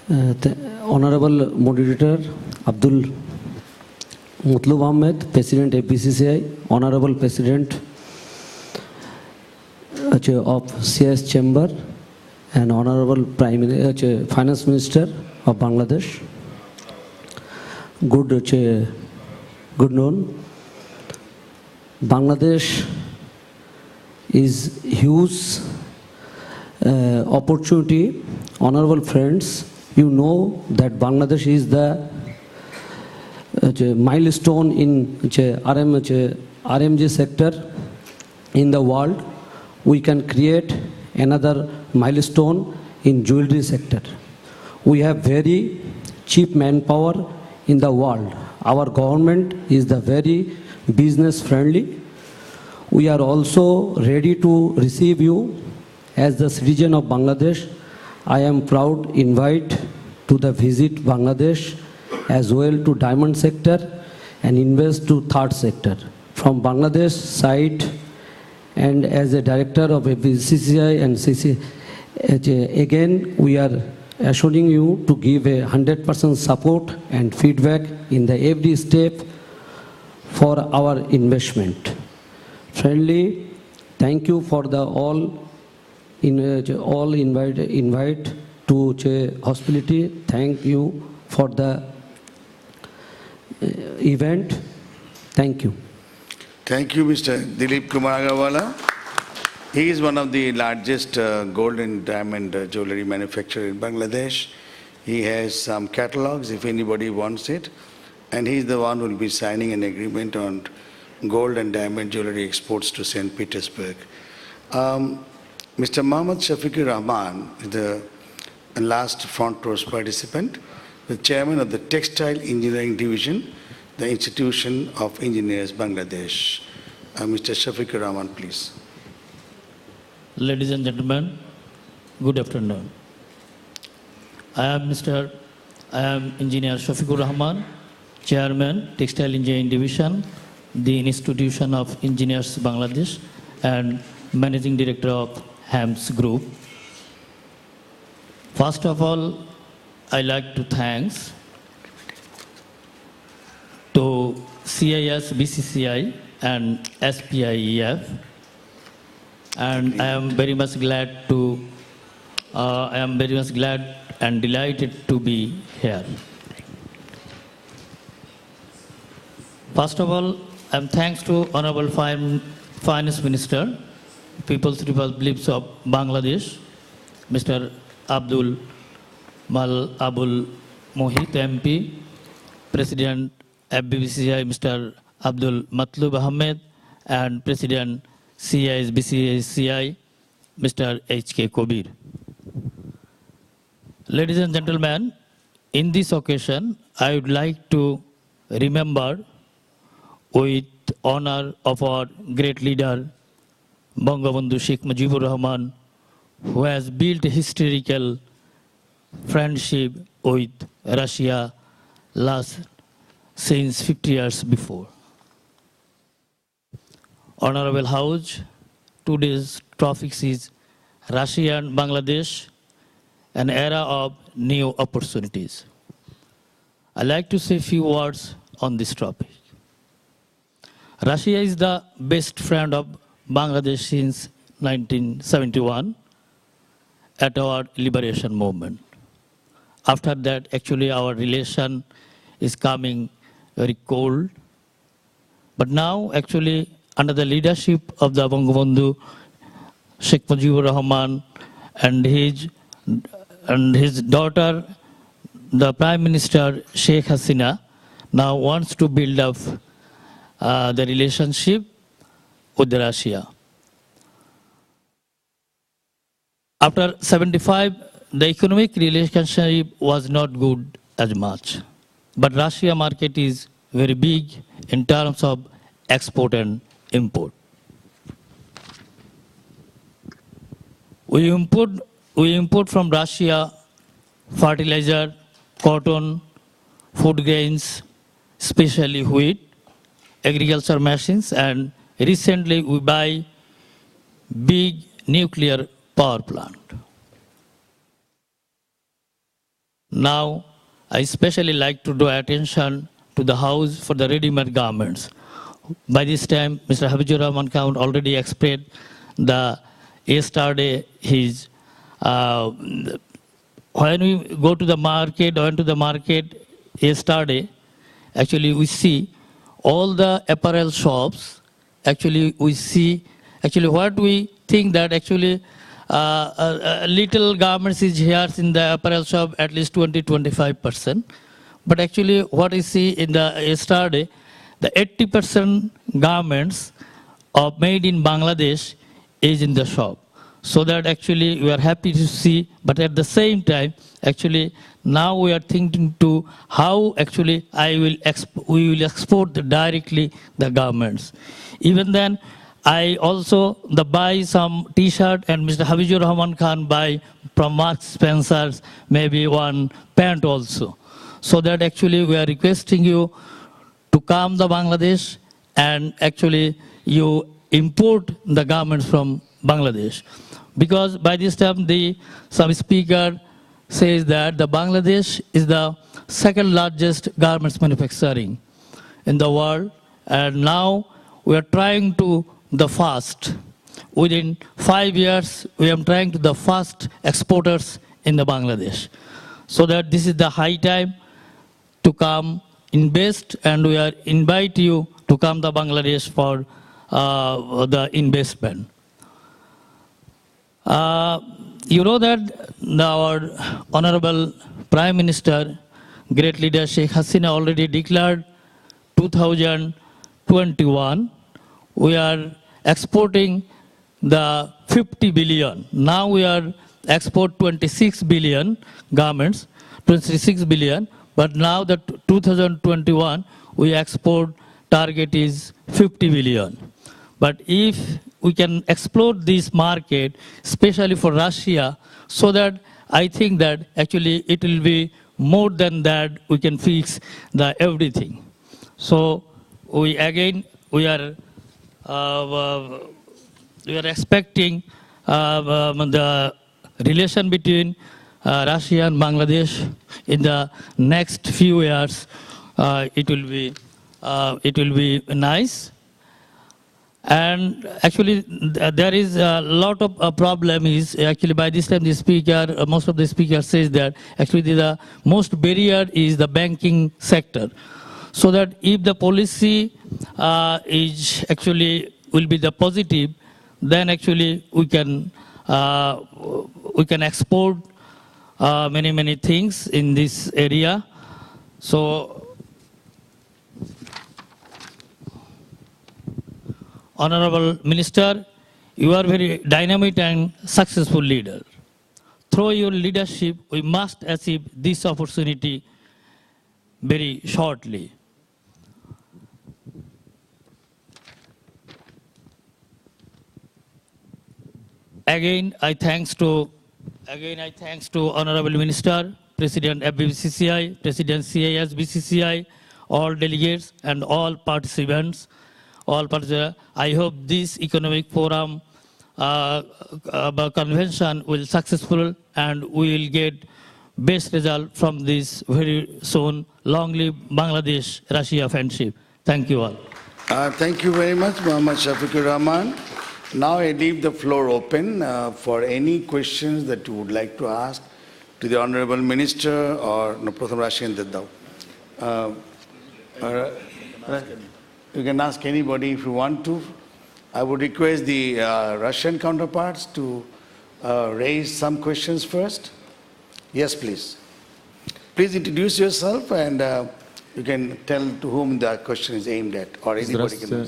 Honorable Moderator Abdul Mutlub Ahmed, President FBCCI, Honorable President of CIS Chamber, and Honorable Finance Minister of Bangladesh. Good noon. Bangladesh is huge opportunity. Honorable friends, you know that Bangladesh is the milestone in RMG sector in the world. We can create another milestone in jewelry sector. We have very cheap manpower in the world. Our government is the very business friendly. We are also ready to receive you as the citizen of Bangladesh. I am proud to invite to the visit Bangladesh as well to diamond sector and invest to third sector. From Bangladesh side and as a director of BCCI and CC, again we are assuring you to give a 100% support and feedback in the every step for our investment. Friendly, thank you for the all invite to hospitality. Thank you for the event. Thank you. Thank you, Mr. Dilip Kumar Agarwala. He is one of the largest gold and diamond jewelry manufacturer in Bangladesh. He has some catalogs if anybody wants it. And he's the one who will be signing an agreement on gold and diamond jewelry exports to St. Petersburg. Mr. Mohammad Shafiqur Rahman, the last front row participant, the chairman of the Textile Engineering Division, the Institution of Engineers, Bangladesh. Mr. Shafiqur Rahman, please. Ladies and gentlemen, good afternoon. I am Engineer Shafiqur Rahman, Chairman, Textile Engineering Division, the Institution of Engineers, Bangladesh, and Managing Director of HAMS Group. First of all, I like to thank to CIS-BCCI and SPIEF, and I am very much glad and delighted to be here. First of all, I'm thanks to Honorable Finance Minister, People's Republic of Bangladesh, Mr. Abdul Mohit MP, President FBCCI, Mr. Abdul Mutlub Ahmed, and President CIS-BCCI, Mr. H.K. Kobir. Ladies and gentlemen, in this occasion, I would like to remember with honor of our great leader, Bangabandhu Sheikh Mujibur Rahman, who has built a historical friendship with Russia since 50 years before. Honorable House, today's topic is Russia and Bangladesh, an era of new opportunities. I'd like to say a few words on this topic. Russia is the best friend of Bangladesh since 1971 at our liberation movement. After that, actually, our relation is coming very cold. But now, actually, under the leadership of the Bangabandhu Sheikh Mujibur Rahman and his daughter, the Prime Minister Sheikh Hasina, now wants to build up the relationship with Russia. After 75, the economic relationship was not good as much. But Russia market is very big in terms of export and import. We import from Russia fertilizer, cotton, food grains, especially wheat, agriculture machines, and recently we buy big nuclear power plant. Now, I especially like to draw attention to the house for the ready-made garments. By this time, Mr. Habibur Rahman Khan already explained yesterday his when we went to the market yesterday, actually we see all the apparel shops, actually we see, what we think that actually little garments is here in the apparel shop, at least 20-25%. But actually what we see in the yesterday, the 80% garments made in Bangladesh is in the shop. So that actually we are happy to see, but at the same time, actually now we are thinking to how actually we will export directly the garments. Even then, I also buy some T-shirt, and Mr. Habibur Rahman Khan buy from Marks Spencer's maybe one pant also. So that actually we are requesting you to come to Bangladesh and actually you import the garments from Bangladesh. Because by this time some speaker says that the Bangladesh is the second largest garments manufacturing in the world, and now we are trying to the first. Within 5 years, we are trying to the first exporters in the Bangladesh. So that this is the high time to come invest, and we are invite you to come to Bangladesh for the investment. You know that our Honorable Prime Minister, great leader Sheikh Hasina already declared 2021, we are exporting the 50 billion. Now we are export 26 billion garments, 26 billion, but now the 2021 we export target is 50 billion. But if we can explore this market, especially for Russia, so that I think that actually it will be more than that, we can fix the everything. So we are expecting the relation between Russia and Bangladesh in the next few years. It will be nice. And actually, there is a lot of problem is actually by this time the speaker, most of the speakers says that actually the most barrier is the banking sector. So that if the policy is actually will be the positive, then actually we can export many things in this area. So, Honorable Minister, you are very dynamic and successful leader. Through your leadership, we must achieve this opportunity very shortly. Again, I thanks to Honorable Minister, President FBCCI, President CIS-BCCI, all delegates and all participants. I hope this economic forum convention will successful and we will get best result from this very soon. Long live Bangladesh-Russia friendship. Thank you all. Thank you very much, Muhammad Shafiqur Rahman. Now I leave the floor open for any questions that you would like to ask to the Honorable Minister or Pratham Rashian Daddao. You can ask anybody if you want to. I would request the Russian counterparts to raise some questions first. Yes, please. Please introduce yourself and you can tell to whom the question is aimed at, or anybody can.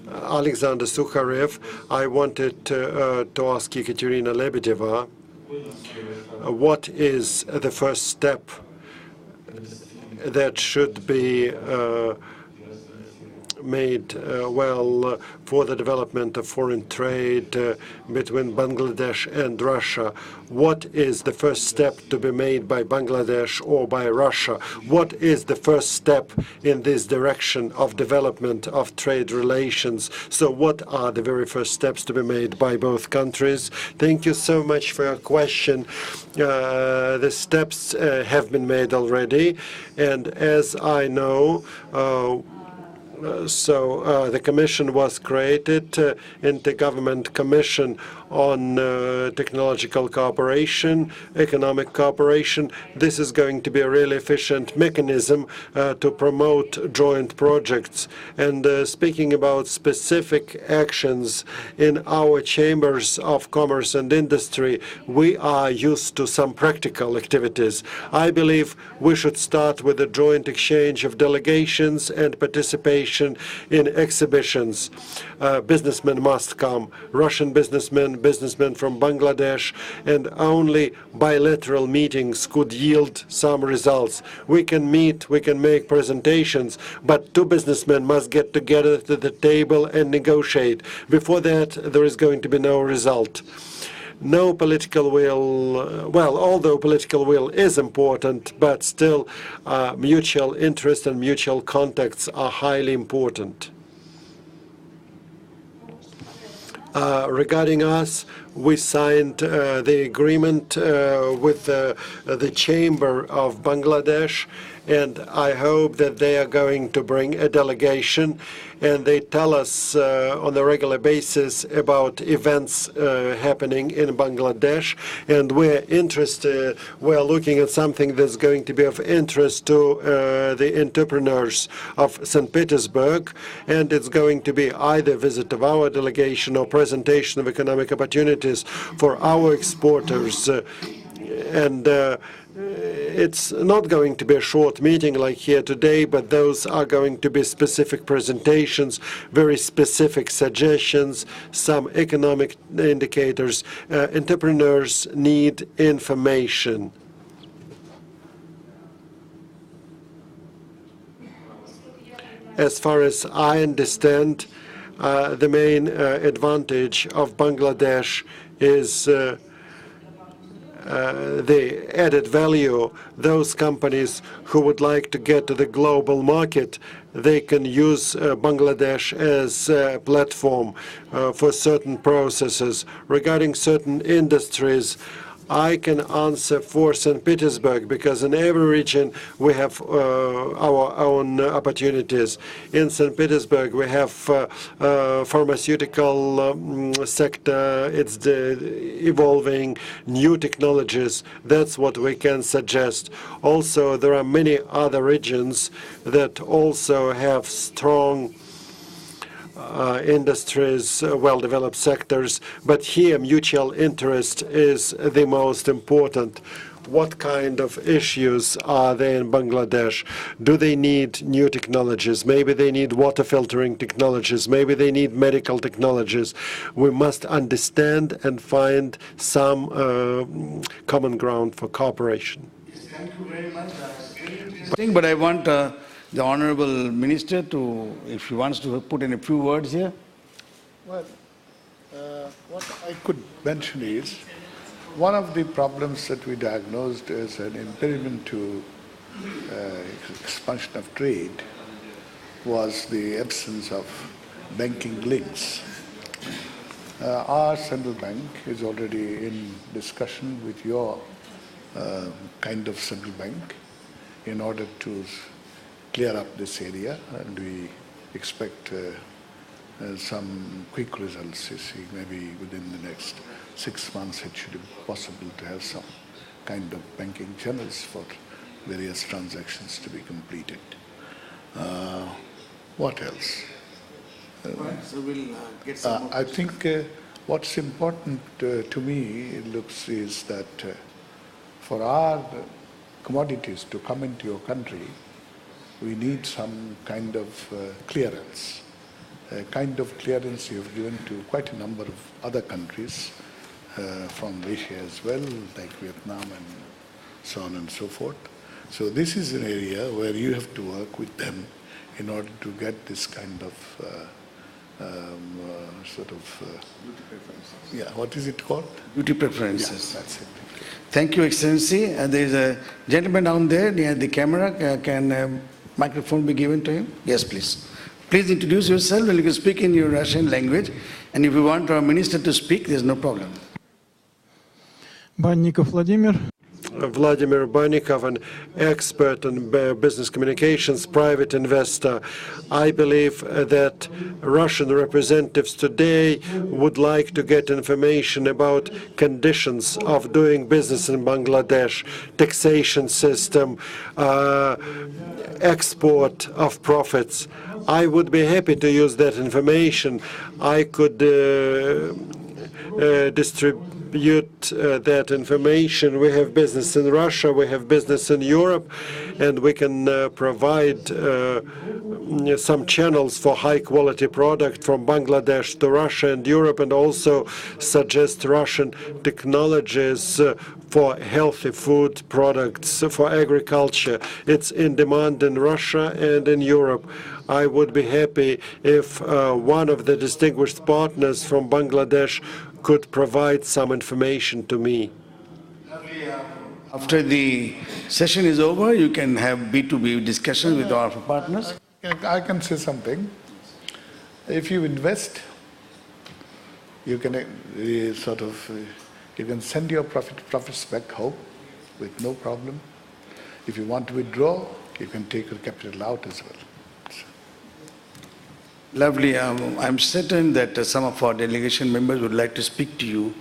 Alexander Sukharev. I wanted to ask Ekaterina Lebedeva what is the first step that should be made well for the development of foreign trade between Bangladesh and Russia? What is the first step to be made by Bangladesh or by Russia? What is the first step in this direction of development of trade relations? So what are the very first steps to be made by both countries? Thank you so much for your question. The steps have been made already, and as I know, the commission was created, Intergovernment Commission on Technological Cooperation, Economic Cooperation. This is going to be a really efficient mechanism to promote joint projects. And speaking about specific actions in our chambers of commerce and industry, we are used to some practical activities. I believe we should start with a joint exchange of delegations and participation in exhibitions. Businessmen must come, Russian businessmen from Bangladesh, and only bilateral meetings could yield some results. We can meet, we can make presentations, but two businessmen must get together to the table and negotiate. Before that, there is going to be no result. No political will, well, although political will is important, but still mutual interest and mutual contacts are highly important. Regarding us, we signed the agreement with the Chamber of Bangladesh, and I hope that they are going to bring a delegation, and they tell us on a regular basis about events happening in Bangladesh, and we're interested, we're looking at something that's going to be of interest to the entrepreneurs of St. Petersburg, and it's going to be either a visit of our delegation or presentation of economic opportunities for our exporters. It's not going to be a short meeting like here today, but those are going to be specific presentations, very specific suggestions, some economic indicators. Entrepreneurs need information. As far as I understand, the main advantage of Bangladesh is the added value. Those companies who would like to get to the global market, they can use Bangladesh as a platform for certain processes. Regarding certain industries, I can answer for St. Petersburg, because in every region we have our own opportunities. In St. Petersburg we have pharmaceutical sector, it's evolving, new technologies, that's what we can suggest. Also, there are many other regions that also have strong industries, well-developed sectors, but here mutual interest is the most important. What kind of issues are there in Bangladesh? Do they need new technologies? Maybe they need water filtering technologies. Maybe they need medical technologies. We must understand and find some common ground for cooperation. Thank you very much. But I want the Honorable Minister to, if he wants to put in a few words here. Well, what I could mention is, one of the problems that we diagnosed as an impediment to expansion of trade was the absence of banking links. Our central bank is already in discussion with your kind of central bank in order to clear up this area, and we expect some quick results. You see, maybe within the next 6 months it should be possible to have some kind of banking channels for various transactions to be completed. What else? So we'll get some more. I think what's important to me, it looks, is that for our commodities to come into your country, we need some kind of clearance. A kind of clearance you have given to quite a number of other countries, from Asia as well, like Vietnam and so on and so forth. So this is an area where you have to work with them in order to get this kind of duty preferences. Yeah, what is it called? Duty preferences. Yes, that's it. Thank you, Excellency. There is a gentleman down there near the camera. Can microphone be given to him? Yes, please. Please introduce yourself and you can speak in your Russian language. And if you want our minister to speak, there's no problem. Банников Владимир. Vladimir Bannikov, an expert in business communications, private investor. I believe that Russian representatives today would like to get information about conditions of doing business in Bangladesh, taxation system, export of profits. I would be happy to use that information. I could distribute that information. We have business in Russia, we have business in Europe, and we can provide some channels for high-quality product from Bangladesh to Russia and Europe, and also suggest Russian technologies for healthy food products, for agriculture. It's in demand in Russia and in Europe. I would be happy if one of the distinguished partners from Bangladesh could provide some information to me. After the session is over, you can have B2B discussion with our partners. I can say something. If you invest, you can you can send your profits back home with no problem. If you want to withdraw, you can take your capital out as well. Lovely. I'm certain that some of our delegation members would like to speak to you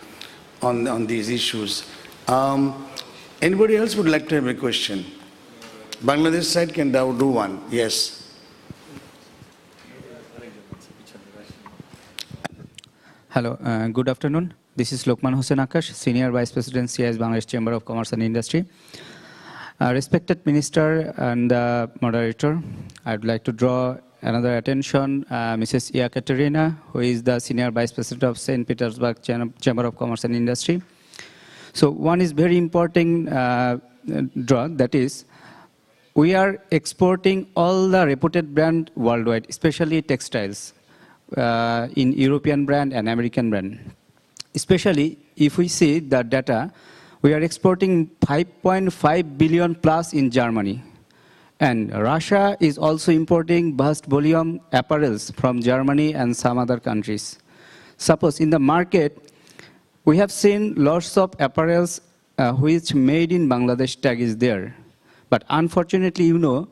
on these issues. Anybody else would like to have a question? Bangladesh side can now do one. Yes. Hello, good afternoon. This is Lokman Hossein Akash, Senior Vice President, CIS Bangladesh Chamber of Commerce and Industry. Respected Minister and Moderator, I'd like to draw another attention, Mrs. Ekaterina, who is the Senior Vice President of St. Petersburg Chamber of Commerce and Industry. So one is very important draw, that is, we are exporting all the reputed brand worldwide, especially textiles, in European brand and American brand. Especially if we see the data, we are exporting 5.5 billion plus in Germany. And Russia is also importing vast volume apparels from Germany and some other countries. Suppose in the market, we have seen lots of apparels which made in Bangladesh tag is there. But unfortunately, you know,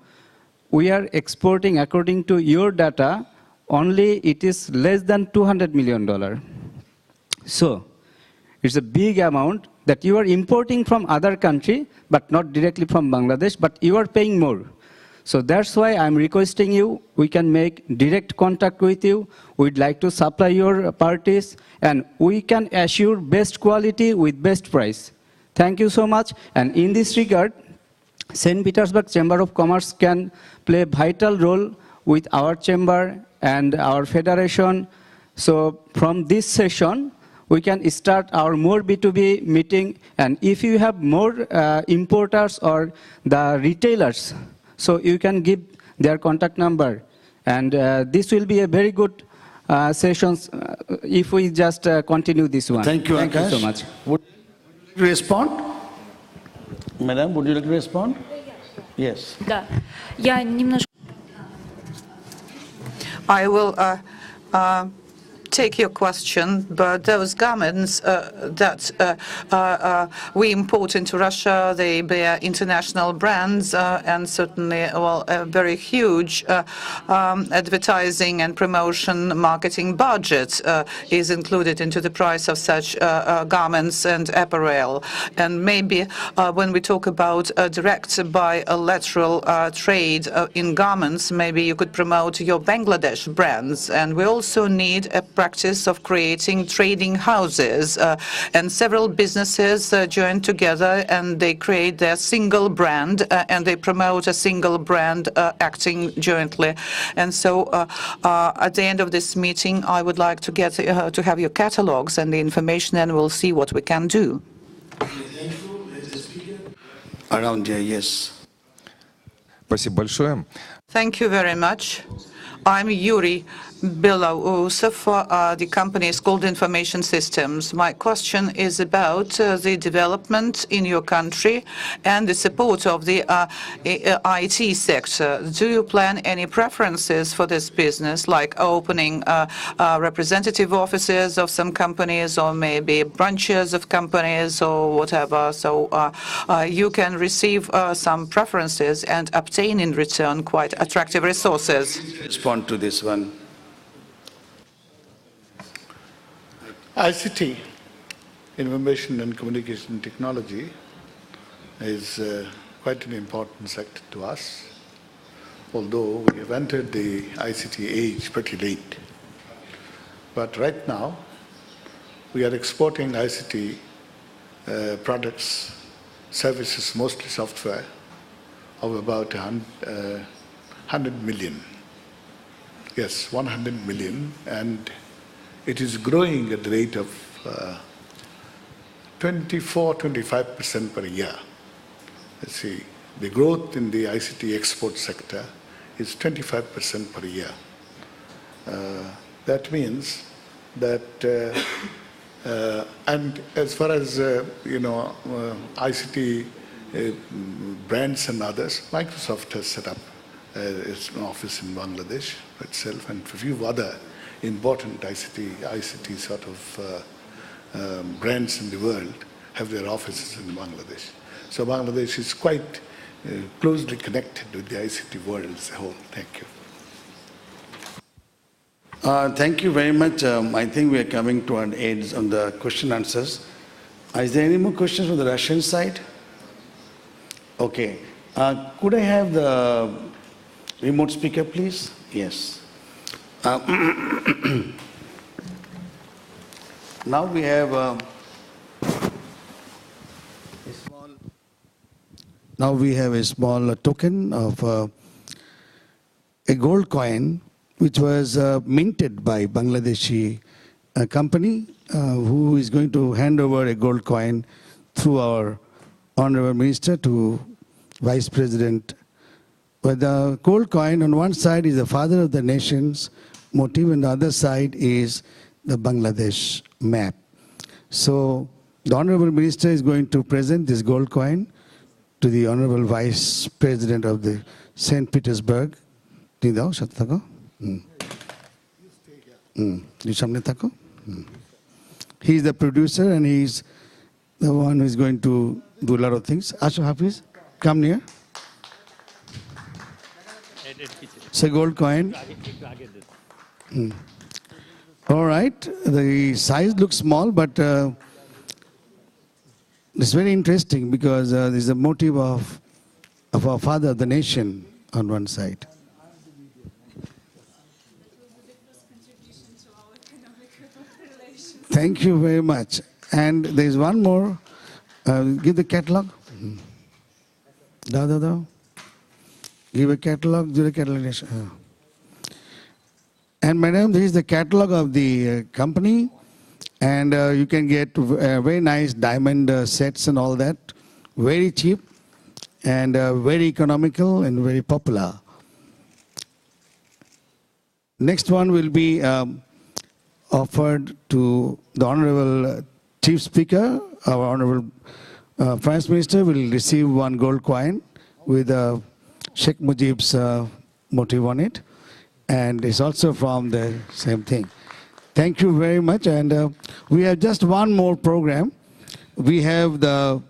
we are exporting, according to your data, only it is less than $200 million. So it's a big amount that you are importing from other country, but not directly from Bangladesh, but you are paying more. So that's why I'm requesting you, we can make direct contact with you. We'd like to supply your parties, and we can assure best quality with best price. Thank you so much. And in this regard, St. Petersburg Chamber of Commerce can play a vital role with our chamber and our federation. So from this session, we can start our more B2B meeting. And if you have more importers or the retailers, so you can give their contact number. And this will be a very good sessions if we just continue this one. Thank you, Thank you so much. Would you respond? Madam, would you like to respond? Yes. Да. Я немножко... I will take your question, but those garments that we import into Russia, they bear international brands and certainly, well, a very huge advertising and promotion marketing budget is included into the price of such garments and apparel. And maybe when we talk about direct bilateral trade in garments, maybe you could promote your Bangladesh brands. And we also need a practice of creating trading houses, and several businesses join together and they create their single brand and they promote a single brand acting jointly. And so at the end of this meeting, I would like to get to have your catalogs and the information, and we'll see what we can do. Around here, yes. Спасибо большое. Thank you very much. I'm Yuri Belousov. The company is called Information Systems. My question is about the development in your country and the support of the IT sector. Do you plan any preferences for this business, like opening representative offices of some companies or maybe branches of companies or whatever, so you can receive some preferences and obtain in return quite attractive resources? Respond to this one. ICT, Information and Communication Technology, is quite an important sector to us, although we have entered the ICT age pretty late. But right now, we are exporting ICT products, services, mostly software, of about 100 million. Yes, 100 million, and it is growing at the rate of 24–25% per year. Let's see, the growth in the ICT export sector is 25% per year. That means that, and as far as ICT brands and others, Microsoft has set up its office in Bangladesh itself, and a few other important ICT sort of brands in the world have their offices in Bangladesh. So Bangladesh is quite closely connected with the ICT world as a whole. Thank you. Thank you very much. I think we are coming to an end on the question answers. Is there any more questions from the Russian side? Okay. Could I have the remote speaker, please? Yes. Now we have a small token of a gold coin, which was minted by Bangladeshi company, who is going to hand over a gold coin through our Honorable Minister to Vice President. But the gold coin on one side is the father of the nations motif, and the other side is the Bangladesh map. So the Honorable Minister is going to present this gold coin to the Honorable Vice President of the St. Petersburg. He is the producer, and he's the one who is going to do a lot of things. Asha Hafiz, come near. It's a gold coin. All right, the size looks small, but it's very interesting because there's a motive of our father, the nation, on one side. Thank you very much. And there's one more. Give the catalog. Give a catalog. Do the catalog. And madam, this is the catalog of the company, and you can get very nice diamond sets and all that, very cheap and very economical and very popular. Next one will be offered to the Honorable Chief Speaker. Our Honorable Finance Minister will receive one gold coin with Sheikh Mujib's motive on it. And it's also from the same thing. Thank you very much. And we have just one more program. We have the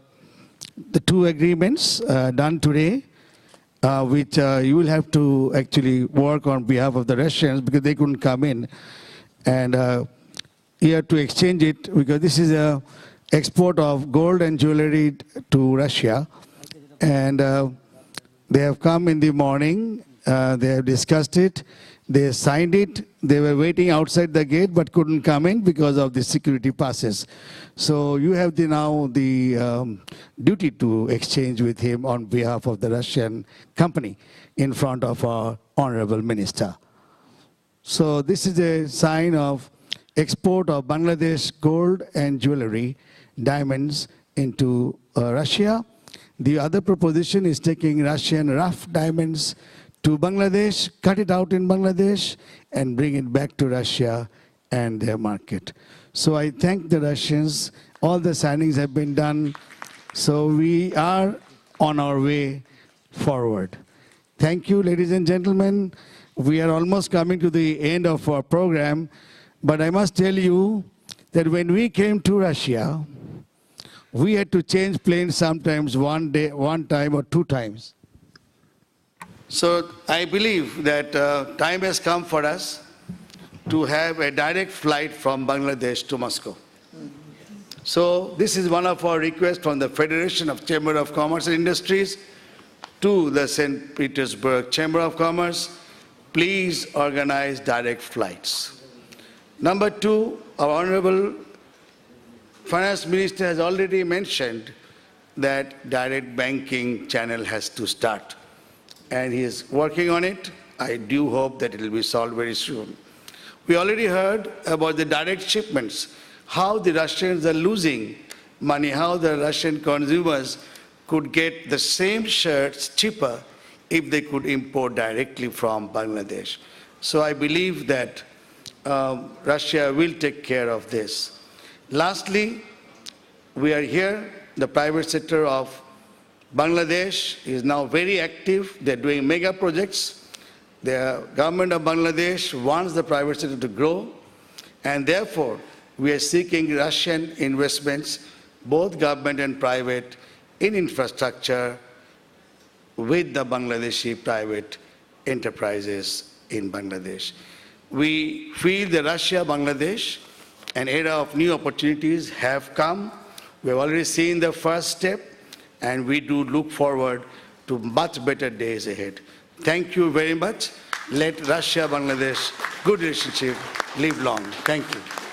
two agreements done today, which you will have to actually work on behalf of the Russians because they couldn't come in. And you have to exchange it because this is a export of gold and jewelry to Russia. And they have come in the morning. They have discussed it, They signed it. They were waiting outside the gate but couldn't come in because of the security passes. So you have now the duty to exchange with him on behalf of the Russian company in front of our honorable minister. So this is a sign of export of Bangladesh gold and jewelry, diamonds into Russia. The other proposition is taking Russian rough diamonds to Bangladesh, cut it out in Bangladesh, and bring it back to Russia and their market. So I thank the Russians. All the signings have been done. So we are on our way forward. Thank you, ladies and gentlemen. We are almost coming to the end of our program, but I must tell you that when we came to Russia, we had to change planes sometimes one time or 2 times. So I believe that time has come for us to have a direct flight from Bangladesh to Moscow. So this is one of our requests from the Federation of Chamber of Commerce and Industries to the St. Petersburg Chamber of Commerce. Please organize direct flights. Number 2, our Honorable Finance Minister has already mentioned that direct banking channel has to start. And he is working on it. I do hope that it will be solved very soon. We already heard about the direct shipments, how the Russians are losing money, how the Russian consumers could get the same shirts cheaper if they could import directly from Bangladesh. So I believe that Russia will take care of this. Lastly, we are here, the private sector of Bangladesh is now very active. They're doing mega projects. The government of Bangladesh wants the private sector to grow, and therefore we are seeking Russian investments, both government and private, in infrastructure with the Bangladeshi private enterprises in Bangladesh. We feel that Russia-Bangladesh, an era of new opportunities have come. We have already seen the first step, and we do look forward to much better days ahead. Thank you very much. Let Russia-Bangladesh good relationship live long. Thank you.